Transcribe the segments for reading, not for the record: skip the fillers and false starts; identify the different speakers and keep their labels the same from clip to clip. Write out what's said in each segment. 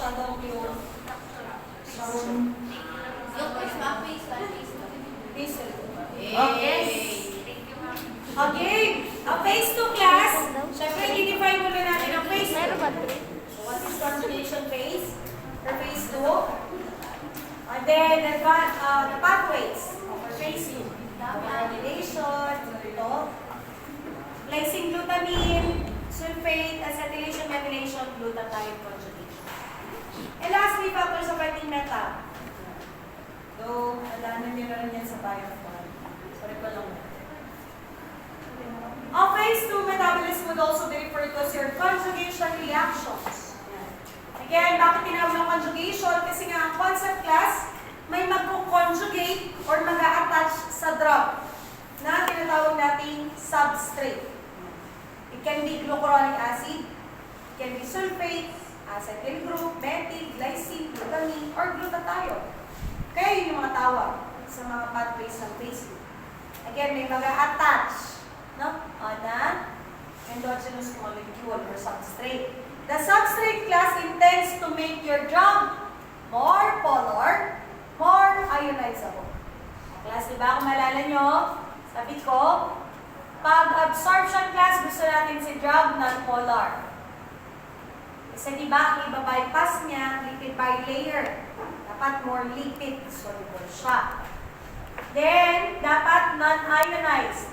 Speaker 1: masyadong yung yes. Okay. Ang phase 2 class, syempre, i-define muna natin ang phase 2. So, what is conjugation phase? For phase 2. And then, the pathways for phase 2. Coagulation, ito. Glycine glutamine, sulfate, acetylation, methylation, glutathione conjugation. And lastly, factors of working metal. So, alanan nyo na rin yan sa biofile. Sorry ko lang. Ang phase 2 metabolism would also be referred to as your conjugation reactions. Again, bakit tinawag ng conjugation? Kasi nga ang concept class, may mag-conjugate or mag-attach sa drug na tinatawag nating substrate. It can be glucuronic acid, it can be sulfate, acetyl group, methyl, glycine, glutamine, or glutathione. Kaya yun yung mga tawag sa mga pathways ng phase 2. Again, may mag-attach on an endogenous molecule or substrate. The substrate class intends to make your drug more polar, more ionizable. Class, di ba? Kung malala nyo, sabi ko, pag absorption class, gusto natin si drug non-polar. Kasi di ba, ang iba-bypass niya, lipid bilayer. Dapat more lipid soluble siya. Then, dapat non-ionized.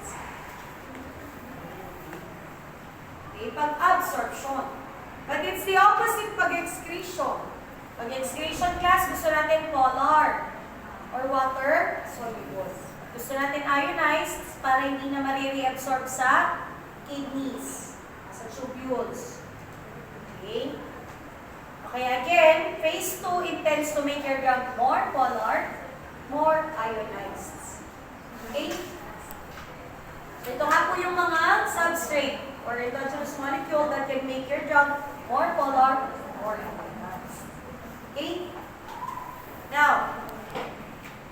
Speaker 1: Okay, pag-absorption. But it's the opposite pag-excretion. Pag-excretion class, gusto natin polar or water soluble. Gusto natin ionized para hindi na marireabsorb sa kidneys, sa tubules. Okay? Okay, again, phase 2 intends to make your drug more polar, more ionized. Okay? So, ito nga po yung mga substrate or endogenous molecule that can make your drug more polar, more ionized. Okay? Now,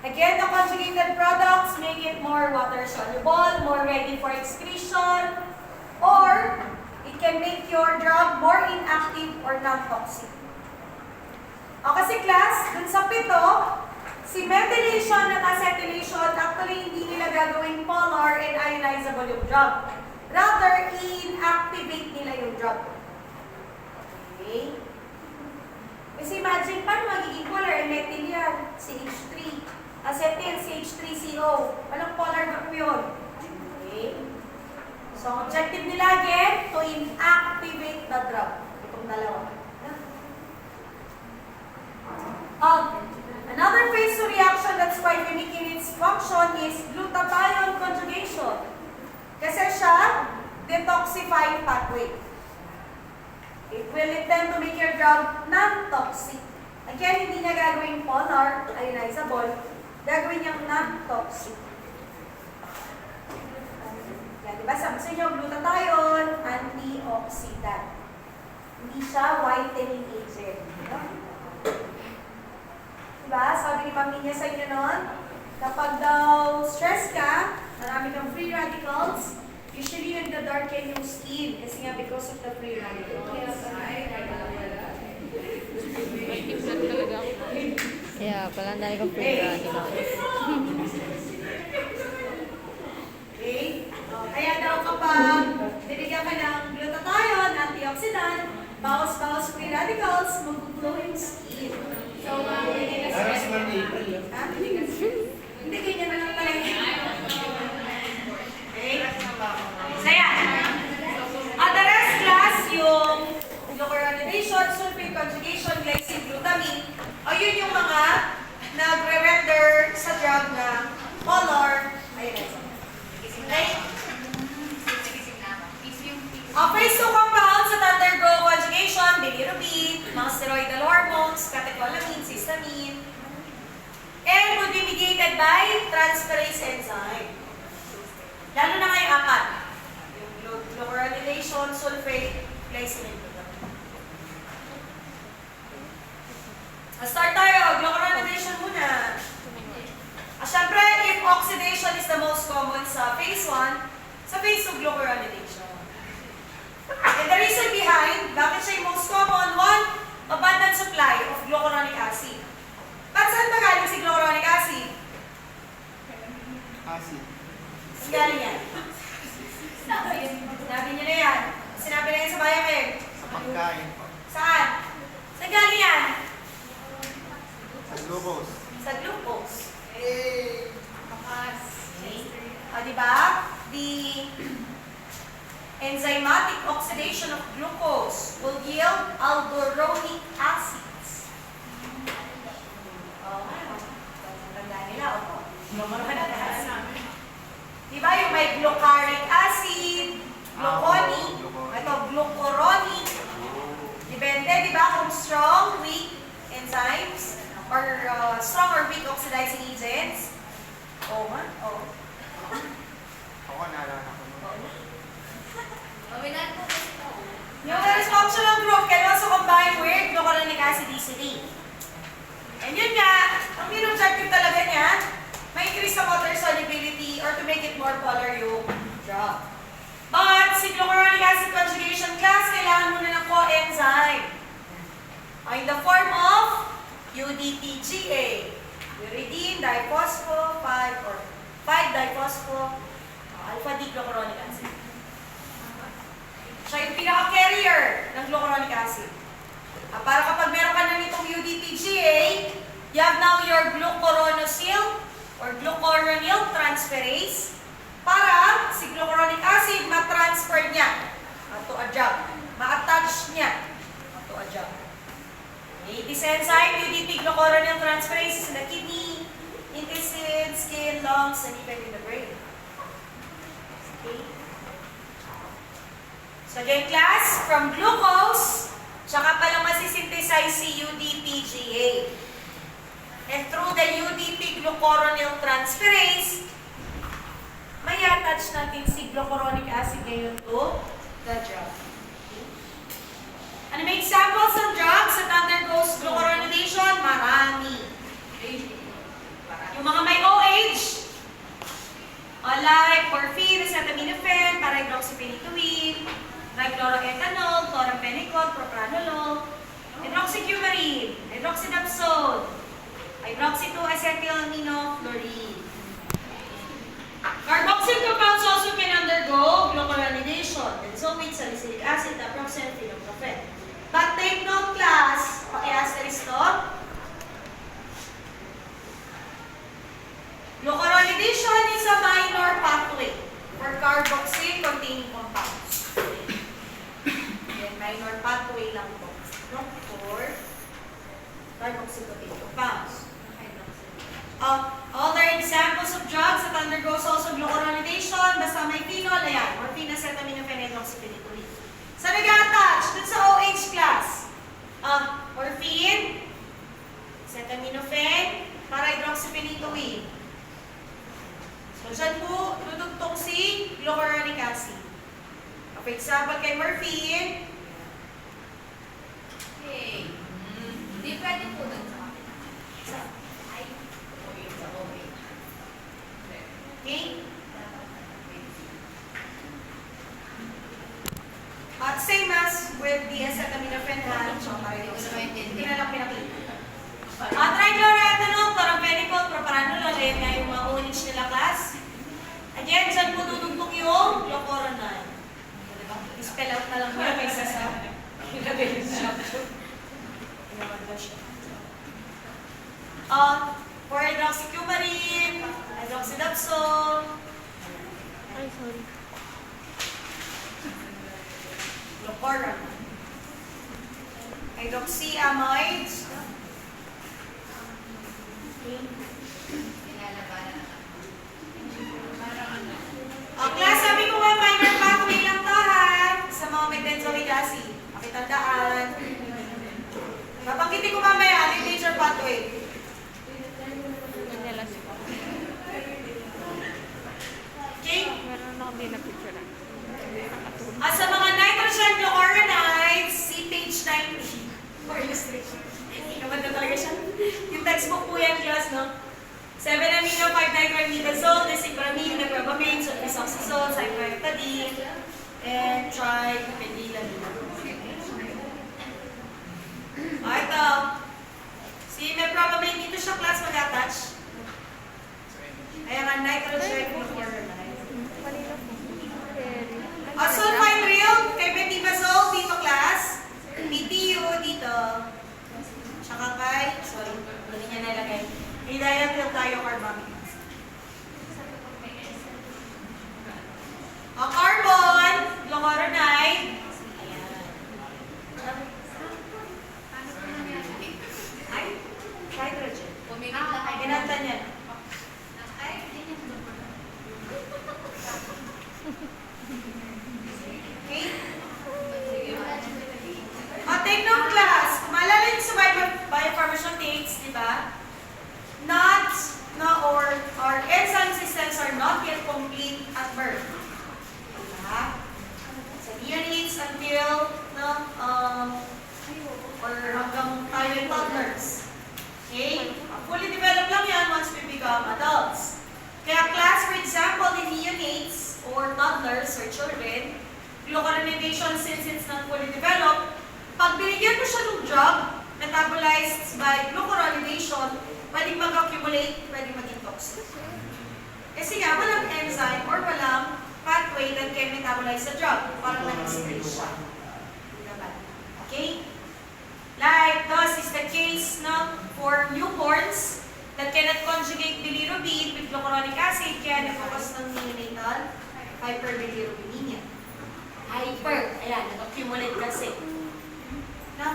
Speaker 1: again, the conjugated products make it more water-soluble, more ready for excretion, or it can make your drug more inactive or non-toxic. O kasi class, dun sa pito, si methylation at acetylation, actually hindi nila gagawin polar and ionizable yung drug. Rather, inactivate nila yung drug. Okay? Kasi imagine, paano magiging polar? Methyl yan, CH3. Acetyl, CH3CO. Anong polar group yun? Okay? So, ang objective nila again, to inactivate the drug. Itong dalawa. Another phase 2 reaction that's quite unique in its function is glutathione conjugation. Kasi siya, detoxifying pathway. It will intend to make your drug non-toxic. Again, hindi niya gagawin polar, ionizable. Gagawin niyang non-toxic. Diba? Sabi sa inyo, glutathione, antioxidant. Hindi siya whitening agent. Diba? Sabi ni Ma'am Ninya sa inyo noon, kapag daw stress ka, marami kang free radicals, usually nagda-darken yung skin. Kasi nga because of the free radicals.
Speaker 2: Yeah, pala ang dami kong free radicals.
Speaker 1: Okay? Kaya daw kapag binigyan ka ng glutathione, antioxidant, bawas-bawas free radicals, mag-glow yung skin. So, hindi ka stress. Hindi, ganyan na lang talaga. Okay? So, yan. At the rest class, yung glucuronidation, sulfate conjugation, glycine, glutamine, yun yung mga nagre-render sa drug na polar ionizable. Okay? Phase 2 compounds that undergo conjugation, bilirubin, mga steroidal hormones, catecholamine, histamine, and would be mediated by transferase enzyme. Lalo na ngayong apat. Yung glucuronidation, sulfate, glycine, and glutamine. Start tayo. Glucuronidation muna. Siyempre, if oxidation is the most common sa phase 1, sa phase 2, glucuronidation. And the reason behind, bakit siya yung most common? One, abundant supply.
Speaker 3: pagkain.
Speaker 1: Saan? Saan galing yan?
Speaker 3: Sa glucose.
Speaker 1: Sa glucose.
Speaker 3: Eh!
Speaker 1: Okay. O, diba? The enzymatic oxidation of glucose will yield alduronic acids. Oh, ano? Tanda nila, opo. Alduronic acid. Diba yung may glucaric acid, gluconic, ito, glucuronic. Depende, diba, kung strong, weak enzymes, or strong or weak oxidizing agents. Oo nga, oo.
Speaker 3: Ako, naalala ko nun.
Speaker 1: Yung dysfunctional group can also combine with glucuronic acid easily. And yun nga, ang main objective talaga niya, ma-increase the water solubility or to make it more polar yung drug. But si glucuronic acid conjugation class, kailangan muna ng coenzyme. In the form of UDPGA, uridine diphospho 5 or 5-diphospho alpha-D-glucuronic acid. Siya yung pinaka-carrier ng glucuronic acid. Para kapag meron ka na nitong UDPGA, you have now your glucuronosyl or glucuronyl transferase para si glucuronic acid ma-transfer niya to a drug. Ma-attach niya to a drug. Okay. This enzyme, UDP glucuronyl transferase, is in the kidney, intestine, skin, lungs, and even in the brain. Okay. So again, class, from glucose, tsaka palang masisynthesize si UDPGA. And through the UDP glucuronyl transferase, may attach natin si glucuronic acid ngayon to the drug. Okay. Ano may examples ng drugs that undergoes glucuronidation? Marami. Okay. Yung mga may OH, like morphine, acetaminophen, para-hydroxyphenitoin, trichloroethanol, chloramphenicol, propranolol, hydroxycumene, hydroxydapsone, hydroxy-2-acetylaminofluorine. Carboxyl compounds also can undergo glucuronidation, benzoate, salicylic acid, naproxen, phenylprofen. But take note, class, paki-asterisk to. Glucuronidation is a minor pathway for carboxyl-containing compounds. Yan, minor pathway lang po. No? For carboxyl-containing compounds. Other examples of drugs that undergoes also glucuronidation, basta may phenol, ayan, morphine, acetaminophen, hydroxyphenitoin. So, nag-attach dun sa OH class. Morphine, acetaminophen, para-hydroxyphenitoin. So, dyan po, dudugtong si glucuronic acid. For example, kay morphine,
Speaker 4: Okay. Hindi pwede po dun sa akin. Ay, okay, sa okay.
Speaker 1: okay? At same as with the acetaminophen hand, so hindi na lang pinakita. Trichloroethanol, chloramphenicol, propranolol, ayan nga yung mga OH nila class. Again, dyan po dudugtong yung glucuronide. I-spell out na lang mo yung kaysa sa ilagay yung structure. For hydroxycumene, hydroxydapsone,
Speaker 2: Ay, sorry.
Speaker 1: glucuronide. Hydroxyamides,
Speaker 4: Pinalabanan na.
Speaker 1: class, sabi ko nga, minor pathway lang to ha, sa mga may benzoic acid. Pakitandaan. Babanggitin ko mamaya, ano yung major pathway?
Speaker 2: Inalas ko.
Speaker 1: Okay?
Speaker 2: Meron ako din na picture na.
Speaker 1: Sa mga nitrogen glucuronides, see page 90 for illustration. Naman na talaga siya. Yung textbook po yan, class, no? 7-amino, 5-dichromidazole, desicramine, neprobamine, sulfasoxazole, cycloheptadine, and tripendilamine. Ito. Si meprobamine, dito siya, class, mag-attach. Ayan nga, nitrogen glucuronide.
Speaker 2: Kanina po. Very.
Speaker 1: Sulfite real, kay metibazole, dito, class. Again, no class. Kung maalala niyo sa biopharmaceutics, di ba? Not, no, or enzyme systems are not yet complete at birth. Diba? Sa neonates until, no, or hanggang tayo yung toddlers. Okay? Fully developed lang yan once we become adults. Kaya class, for example, in neonates or toddlers or children, glucuronidation, since it's not fully developed, pag binigyan mo siya ng drug, metabolized by glucuronidation, pwedeng mag-accumulate, pwedeng maging toxic. Kasi nga, walang enzyme or walang pathway that can metabolize the drug. Parang nag-stage siya. Okay? Like, this is the case no, for newborns that cannot conjugate bilirubin with glucuronic acid, kaya nag-focus ng neonatal hyperbilirubinemia. Hyper, ayan, nag-accumulate kasi. No?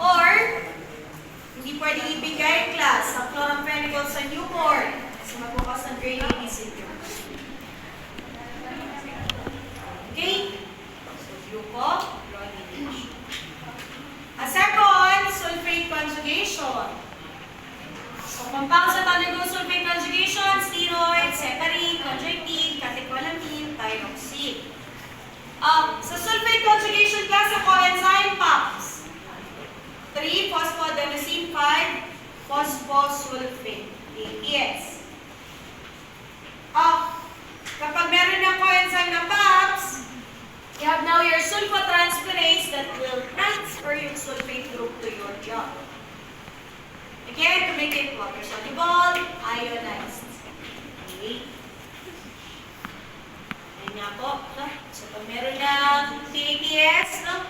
Speaker 1: Or, hindi pwedeng ibigay class ang chloramphenicol sa newborn kasi mag-focus ng gray baby syndrome. Okay? So, glucuronidation. A second, sulfate conjugation. So, compounds that undergo sulfate conjugation, steroids, heparin, conjointin, catecholamine, thyroxine. Sa sulfate conjugation class, ang coenzyme PAPS. 3-phosphoadenosine 5-phosphosulfate. APS. Kapag meron ng coenzyme na PAPS, you have now your sulfotransferase that will transfer yung sulfate group to your job. Again, to make it water-soluble, ionized. Okay. Ayan nga po. No? So, pag meron ng TAPS, no?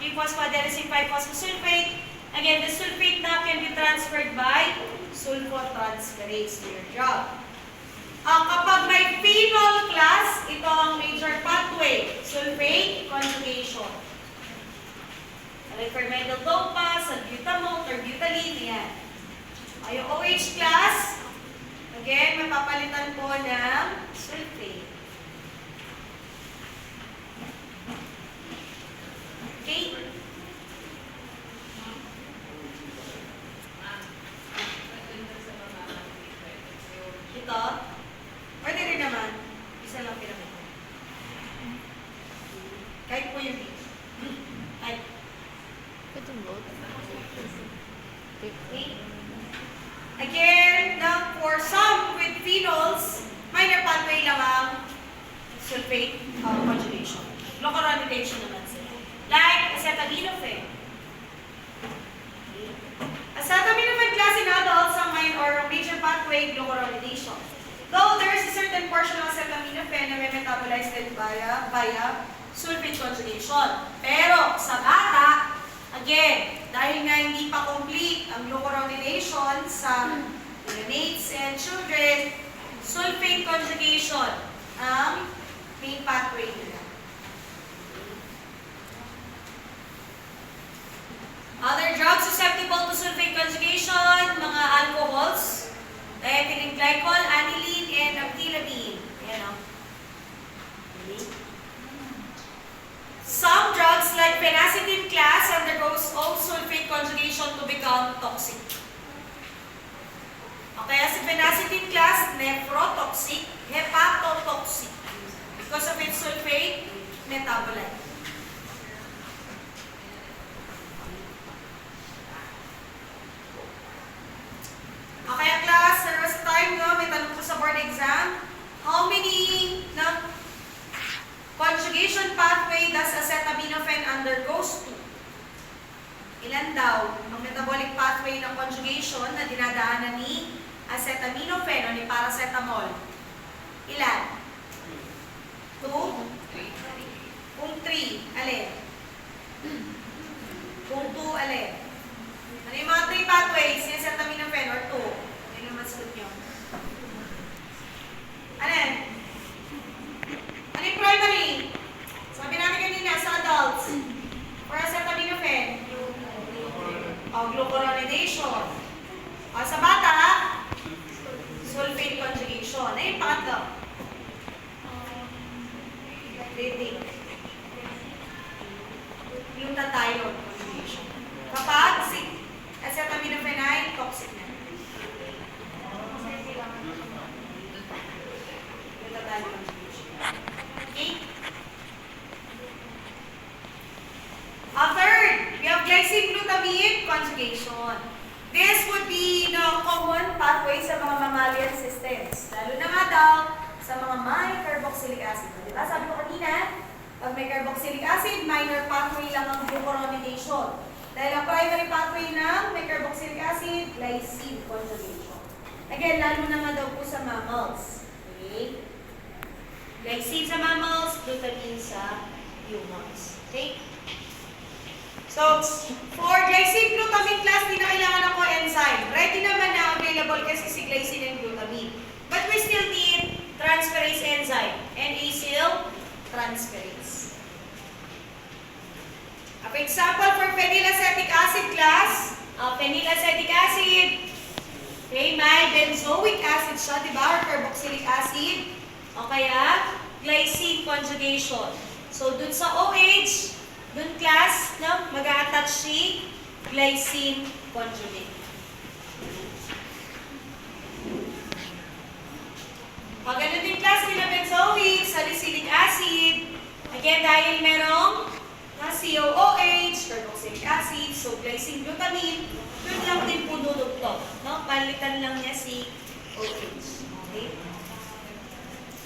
Speaker 1: 3-phosphoadenosine 5-phosphosulfate, again, the sulfate now can be transferred by sulfotransferase to your job. Kapag may phenol class, ito ang major pathway, sulfate conjugation. Like for methyl-dopa, salbutamol, or butylene, yan. Yung OH class, again, mapapalitan po ng sulfate. Okay? Ito, pwede rin naman. Isa lang pinakita. Kahit po yung dito. Ay.
Speaker 2: Ito both.
Speaker 1: Okay. Again, now for some with phenols, minor pathway lang ang sulfate conjugation. Glucuronidation naman sila. Like acetaminophen. Acetaminophen class in adults ang major pathway glucuronidation. Though there is a certain portion of acetaminophen na may metabolized din via sulfate conjugation. Pero sa bata, again, dahil nga hindi pa complete ang glucuronidation sa neonates and children, sulfate conjugation ang main pathway nila. Other drugs susceptible to sulfate conjugation, mga alcohols, diethylene glycol, aniline, and actylamine. Ayan o. Some drugs like phenacetin class undergoes all sulfate conjugation to become toxic. Okay, as phenacetin class, nephrotoxic, hepatotoxic because of its sulfate metabolite. Okay, class, there was a time no, may tanong po sa board exam. How many conjugation pathway does acetaminophen undergoes to? Ilan daw ang metabolic pathway ng conjugation na dinadaanan ni acetaminophen o ni paracetamol? Ilan? 2? Kung 3, alin? Kung 2, alin? Ano yung mga 3 pathways ni acetaminophen or 2? Ano yung naman sagot nyo? Alin? Ano yung primary? Sabi natin kanina sa adults. For acetaminophen. Glucuronidation. Sa bata, sulfate conjugation. Ano yung pangatlo? Glutathione. conjugation. This would be the common pathway sa mga mammalian systems. Lalo na nga daw sa mga may carboxylic acid. Diba? Sabi ko kanina, pag may carboxylic acid, minor pathway lang ang glucuronidation. Dahil ang primary pathway ng may carboxylic acid, glycine conjugation. Again, lalo na nga daw po sa mammals. Okay? Glycine sa mammals, glutamine sa humans. Okay? So, for glycine glutamine class, di na kailangan ako enzyme. Ready naman na available kasi si glycine and glutamine. But we still need transferase enzyme and acyl transferase. For example, for phenylacetic acid class, phenylacetic acid, okay, may benzoic acid siya, di ba? Or carboxylic acid. O kaya, glycine conjugation. So, dun sa OH, dun class, no, mag-a-attach si glycine conjugate. Pag ganun din class, benzoic, salicylic acid. Again, dahil merong COOH, carboxylic acid, so glycine glutamine, dun lang din po dudugtog. No? Palitan lang niya si OH. Okay?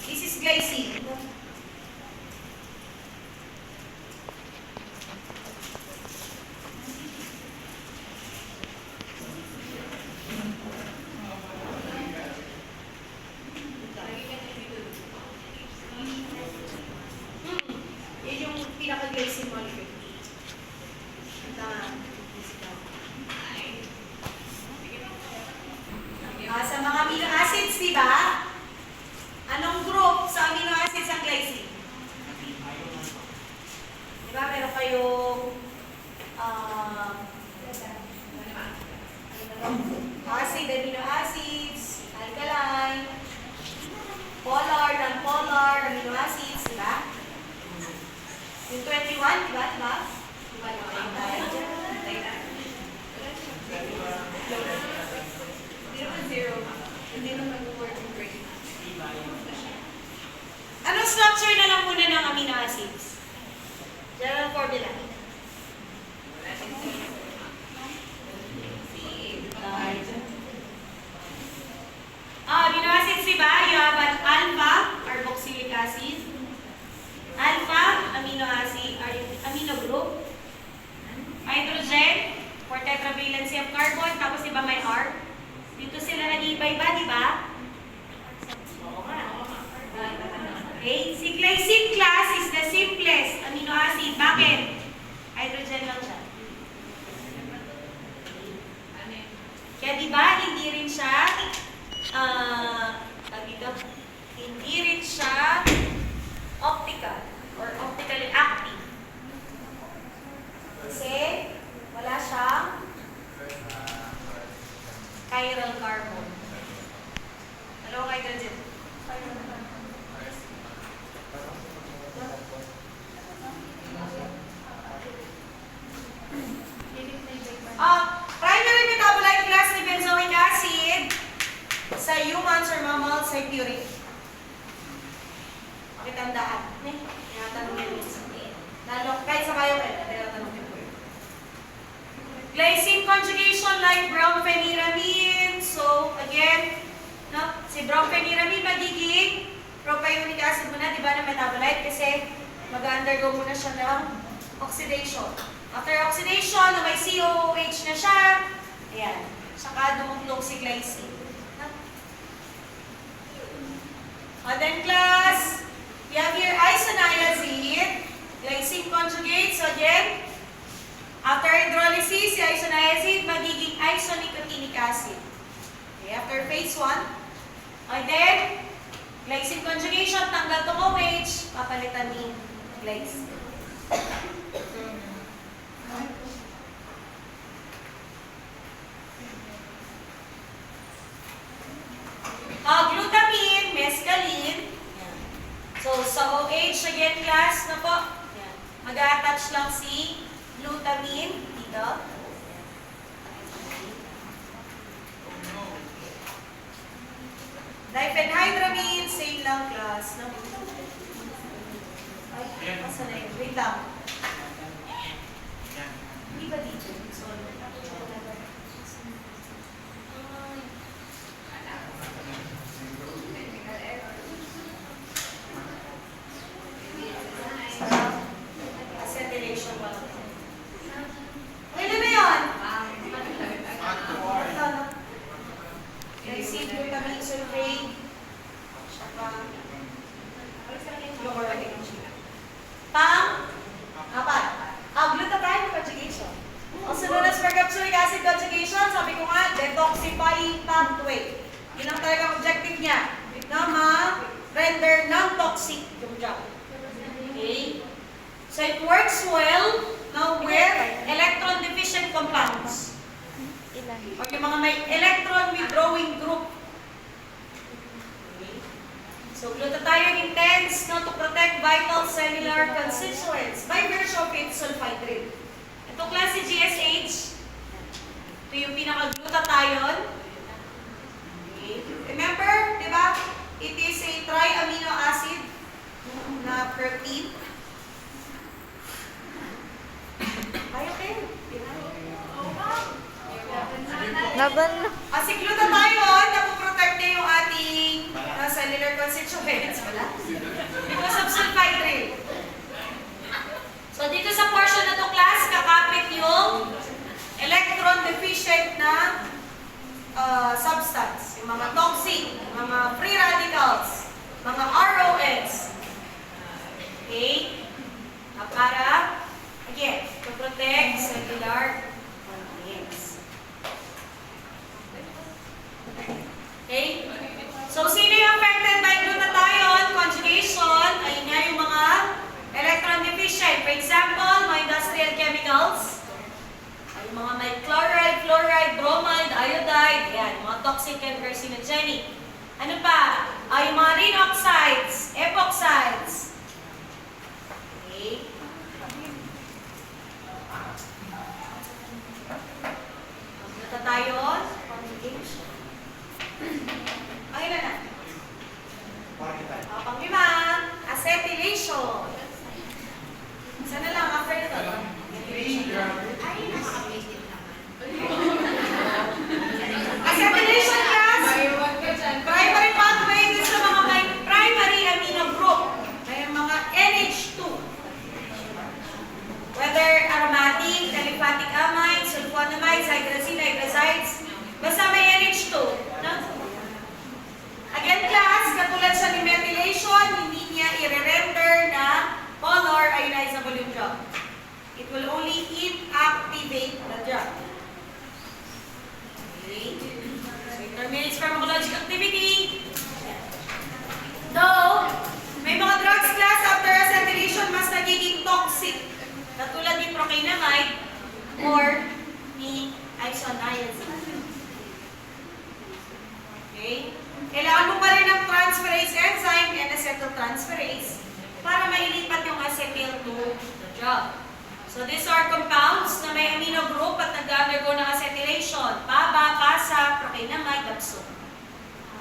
Speaker 1: This is glycine. Yan yung pinaka-glycine molecule. Sa mga amino acids, di ba? Anong group sa amino acids ang glycine? Di ba, meron kayong acid, amino acids, alkaline, polar, non-polar, amino acids, di ba? Yung 21, di ba? Di ba? Di ba naman tayo? Hindi naman mag-work in brain. Anong structure na lang muna ng amino acids? General formula. Amino acids, di ba? You have an alpha, carboxylic acid. Alpha, amino acid, or amino group. Hydrogen, for tetravalency of carbon. Tapos di ba may R? Dito sila nag-iiba-iba, di ba? Oo nga. Okay, si glycine class is the simplest amino acid. Bakit? Hydrogen lang siya. Kaya di ba, hindi rin siya, hindi rin siya optical or optically active. Kasi wala siyang chiral carbon. Ano ang hydrogen? Primary metabolite class ni benzoic acid sa humans or mammals ay purine. Pakitandaan. Tinatanong yan minsan. Lalo, kahit sa kayo kayo, tinatanong yan po yun. Glycine conjugation like brompheniramine. So, again, no, si brompheniramine magiging propionic acid muna, di ba, na metabolite kasi mag-undergo muna siya ng oxidation. After oxidation, na may COOH na siya, ayan, saka dumuklong si glycine. And then class, you have here isoniazid, glycine conjugate. So again, after hydrolysis, si isoniazid magiging isonicotinic acid. Okay, after phase 1, and then, glycine conjugation, tanggal tong OH, papalitan ni glycine. Glutamine, mescaline. So, sa OH, again, class na po, mag-a-attach lang si glutamine dito. Diphenhydramine, same lang, class. No? Ay, masa na yun? Wait lang. Hindi ba dito? Sorry. Ilan na yun?
Speaker 3: Aqua.
Speaker 1: Receive vitamin sulfate. Saka chloride. Apat. Glutathione conjugation. Also known as percapsulic acid conjugation, sabi ko nga, detoxifying pathway. Yun ang talagang objective niya. Na ma-render non-toxic yung drug. Okay? So it works well now with electron deficient compounds.
Speaker 2: Ilan?
Speaker 1: O yung mga may electron withdrawing group. Okay. So glutathione intends to protect vital cellular constituents by virtue of its sulfide ring. Itong klase GSH, ito yung pinaka-glutathione. Okay. Remember, di ba? It is a triamino acid na protein. Ayaw kayo.
Speaker 2: Laban na.
Speaker 1: Si glutathione, napoprotect niya yung ating cellular constituents. Wala. Because of sulfide ring. So dito sa portion na to class, kakapit yung electron deficient na substance. Yung mga toxic, mga free radicals, mga ROS. Okay? Para, again, to protect cellular contents. Okay? So, sino yung affected by glutathione conjugation? Ayun nga yung mga electron deficient. For example, mga industrial chemicals. Ay, mga may chloride, fluoride, bromide, iodide. Yan, mga toxic and carcinogenic. Ano pa? Ay, yung mga ring oxides, epoxides. Okay? Glutathione conjugation. Okay na na. Panglima, acetylation. Isa na lang after ito.
Speaker 4: Ay, nakaka-basic naman.
Speaker 1: Acetylation class, primary pathway dun sa mga may primary amino group. May mga NH2. Whether aromatic, aliphatic amines, sulfonamides, hydrazine, hydrazides, basta may NH2. No? Again class, katulad sa methylation, hindi niya i-render na polar ionizable yung drug. It will only inactivate the drug. Okay. So it terminates pharmacologic activity. Though, may mga drugs class after acetylation mas nagiging toxic. Katulad ni procainamide or ni isoniazid. Okay? Kailangan mo pa rin ng transferase enzyme and acetyltransferase para mailipat yung acetyl to the drug. So these are compounds na may amino group at nag-undergo ng acetylation. PABA, PASA, procainamide, dapsone.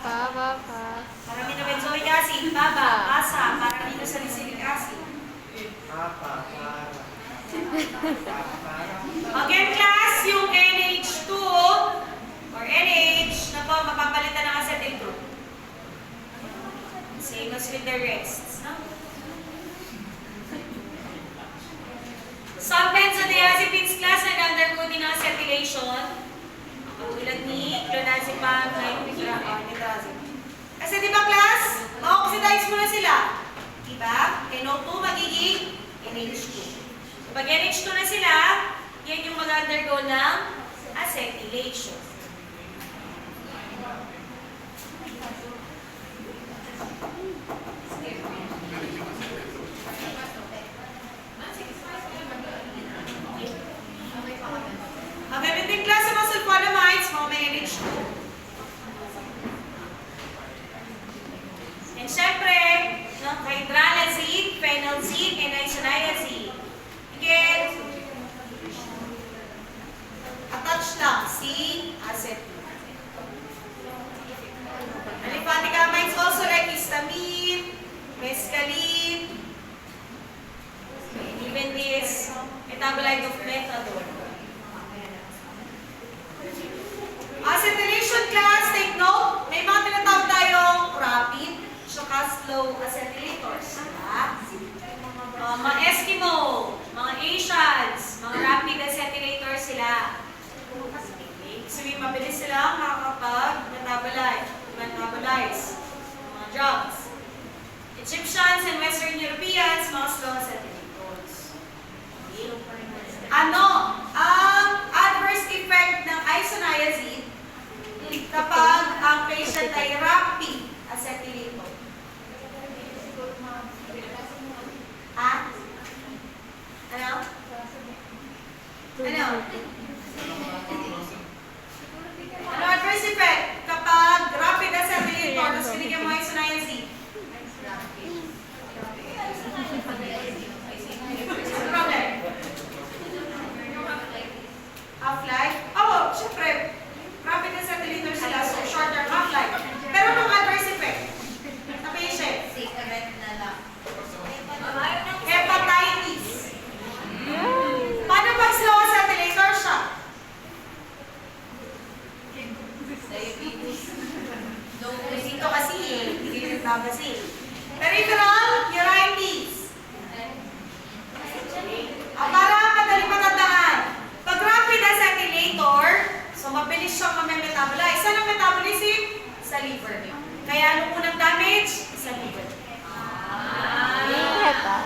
Speaker 2: Pa.
Speaker 1: Parang na benzoic acid, PABA, PASA, parang dito salicylic acid. Again class, yung NH2 or NH na po mapapalitan ng acetyl group. Same as with the rests, no? Some benzodiazepines class nag-undergo din ng acetylation. Katulad ni clonazepam, nitrazepam. Kasi di ba class, ma-oxidize mo na sila. Diba? NO2 magiging NH2. Pag NH2 na sila, yan yung mag-undergo ng acetylation. Ang everything class sa mga sulfonamides, mga may NH2. And syempre, no, hydralazine, phenelzine, and isoniazine. Again, attach lang si acetyl. Aliphatic amines also like histamine, mescaline, and even this metabolite of methadone. Acetylation class, take note, may mga tinatawag tayong rapid, saka slow acetylators. Mga Eskimo, mga Asian, Egyptians and Western Europeans, mga slow accelerators. Ano ang adverse effect ng isoniazid kapag ang patient ay rapid acetylator? Ha? Ano? Ano? Ano adverse effect kapag rapid acetylator tapos binigyan mo isoniazid? Ano problem? Half-life? Oo, syempre. Rapid acetylator sila, so shorter half-life. Pero anong adverse effect na patient? Hepatitis. Paano pag slow acetylator siya? Dito kasi eh, hindi nagbabasi. Peripheral neuritis. Para madali matandaan. Pag rapid acetylator, so mabilis siyang mamametabolize. Saan ang metabolism? Sa liver. Kaya anong unang damage? Sa liver.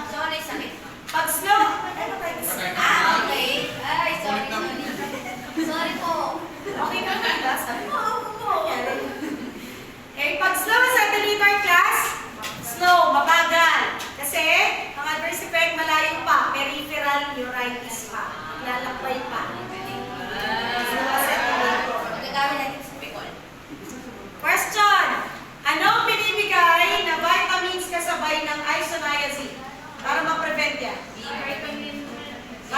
Speaker 4: Sorry, sakit.
Speaker 1: Pag slow, hepatitis.
Speaker 4: Okay. Ay, sorry. Sorry po.
Speaker 1: Okay ka na, sabi mo, okay, pag slow acetylator class, slow, mabagal. Kasi, ang adverse effect, malayo pa, peripheral neuritis pa. Lalakbay pa. Slow acetylator.
Speaker 4: Magagamit natin sa Bicol.
Speaker 1: Question. Anong binibigay na vitamins kasabay ng isoniazid para ma-prevent yan? Vitamin
Speaker 4: A,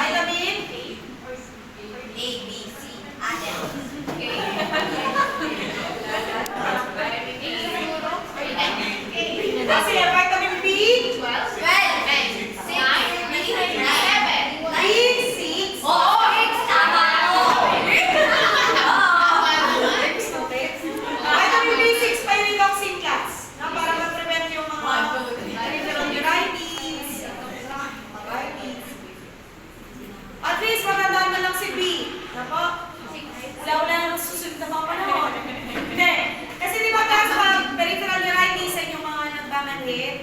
Speaker 4: B, C, L.
Speaker 1: Kasi vitamin B, B6, vitamin B6 pyridoxine class na para ma-prevent yung mga peripheral neuritis, arthritis. At least matandaan mo lang si B. Nako? Wala na susunod na mga panahon. Hindi. Kasi di ba class pag peripheral neuritis sa inyong mga nagmamanhid,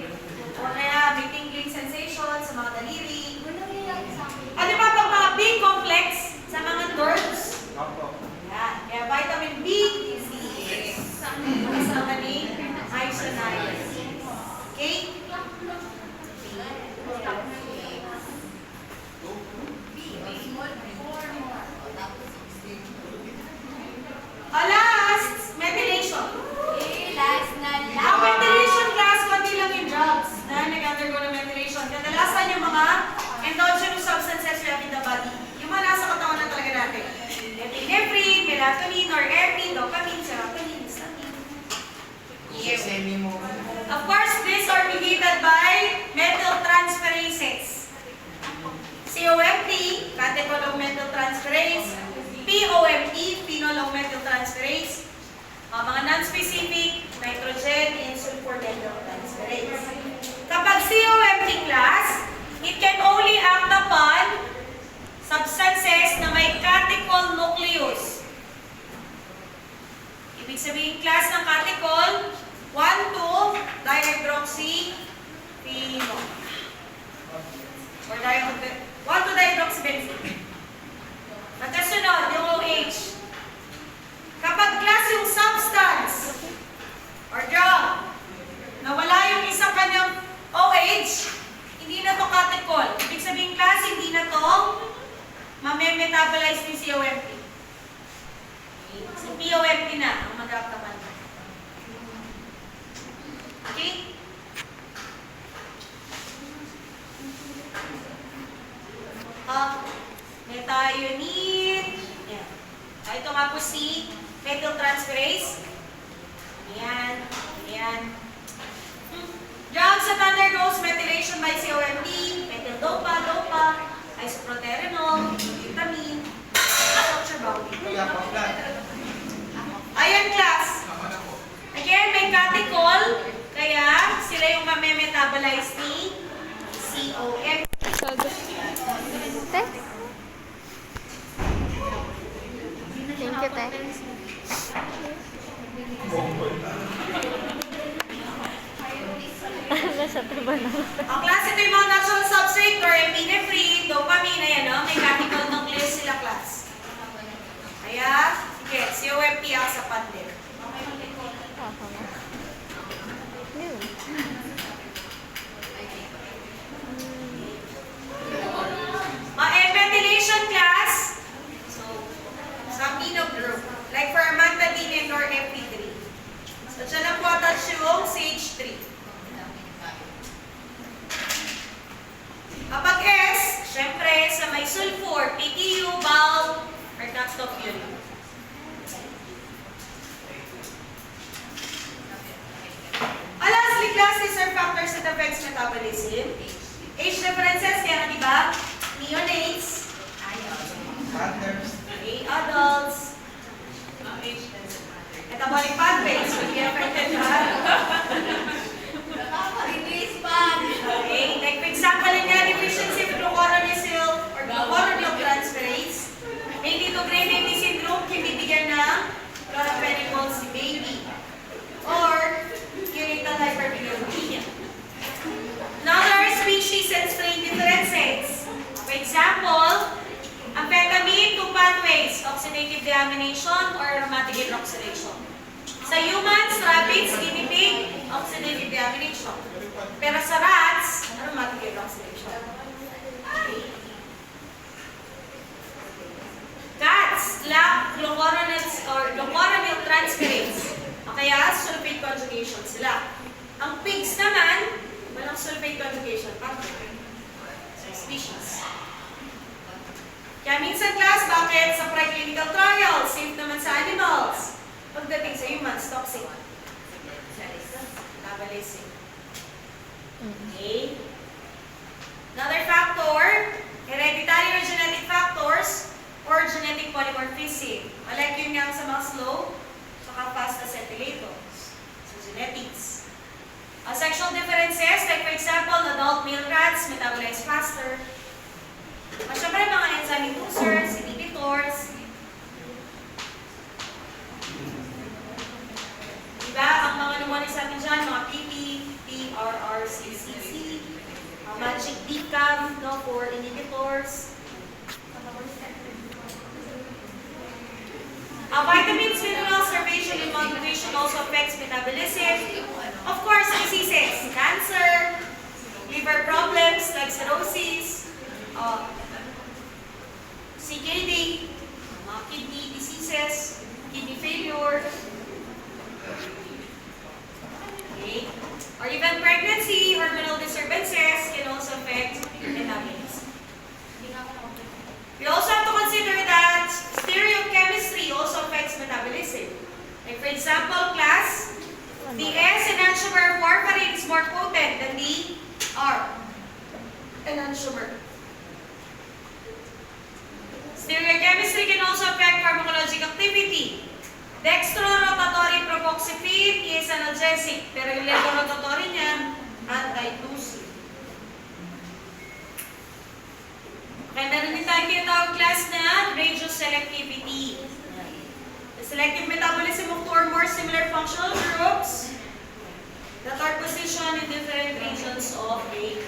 Speaker 1: o kaya may tingling sensation sa mga daliri. O di ba pag mga B-complex sa mga nerves,
Speaker 3: Opo.
Speaker 1: yan. Kaya vitamin B is kasama ni isoniazid. Okay? Last, methylation. Ang methylation class, pati lang yung drugs na nag-undergo ng methylation. Kadalasan yung mga endogenous substances we have in the body. Yung mga nasa katawan na talaga natin. Epinephrine, melatonin, norepinephrine, dopamine, serotonin, histamine.
Speaker 3: Semi mo.
Speaker 1: Of course, these are mediated by methyltransferases. COMT, catechol of methyltransferase. POMT, phenol of methyltransferase. Mga non-specific, nitrogen, and sulfur methyltransferase. Kapag COMT class, it can only act upon substances na may catechol nucleus. Ibig sabihin class ng catechol, 1,2-dihydroxyphenol. Or 1,2-dihydroxybenzene. Nagkasunod, yung OH. Kapag class yung substance or drug na wala yung isang kanyang OH, hindi na to catechol. Ibig sabihin class, hindi na to mame-metabolize ni COMT. Si POMT na ang mag-actapan. Okay? Methionine. Yan. Ito nga po si methyltransferase. Ayan. Ayan. Drugs that undergoes methylation by COMT, methyl-dopa, dopa, isoproterenol, vitamin,
Speaker 3: Kaya po, plan.
Speaker 1: ayan class. Again, may catechol, kaya sila yung mame-metabolize ni COMT.
Speaker 2: Te? Thank you, Te. Nasa
Speaker 1: Okay, COMP ang sa pandemic.
Speaker 2: Ako na. Yun.
Speaker 1: Ventilation class. So, sa amino group. Like for amantadine or MP3. So, dyan lang po attach yung CH3. Kapag S, syempre, sa may sulfur, PTU, bulb, or duct of urine. Lastly, class, these are factors that affects metabolism. Age differences, kaya nga diba? Neonates,
Speaker 3: Partners.
Speaker 1: adults, metabolic pathways will be affected by.
Speaker 4: Nakaka-release pa.
Speaker 1: Okay, like for example, in the deficiency of glucuronidase or glucuronyl transferase, may dito grade baby syndrome, bibigyan ng chloraphenicol si baby. Or urethral hyperbilirubinemia. Another species and strain differences. For example, amphetamine, two pathways, oxidative deamination or aromatic hydroxylation. Sa humans, rabbits, guinea pig, oxidative deamination. Pero sa rats, aromatic hydroxylation. Cats lack glucuronyl transferase. O kaya, sulfate conjugation sila. Ang pigs naman, walang sulfate conjugation. So, species. Kaya minsan class, bakit sa preclinical trials, safe naman sa animals? Pagdating sa humans, toxic. Metabolism. Okay. Another factor, hereditary or genetic factors or genetic polymorphism. Like yun nga sa Maslow, saka fast acetylators. So, genetics. Sexual differences, like for example, adult male rats metabolize faster. Siyempre, mga enzyme inducers, inhibitors. Diba? Ang mga numonics natin dyan, mga PP, PRRCCC, magic decam, no, for inhibitors. Vitamins, minerals, starvation, and malnutrition also affects metabolism. Of course, diseases, cancer, liver problems like cirrhosis, CKD, mga kidney diseases, kidney failure, okay, or even pregnancy, hormonal disturbances can also affect metabolism. We also have to consider that stereochemistry also affects metabolism. Like for example, class, the S enantiomer of warfarin is more potent than the R enantiomer. Stereochemistry can also affect pharmacologic activity. Dextrorotatory propoxyphene is analgesic, pero yung levorotatory niya, anti-tussive. Okay, meron din tayo tinatawag class na radioselectivity. The selective metabolism of two or more similar functional groups that are positioned in different regions of a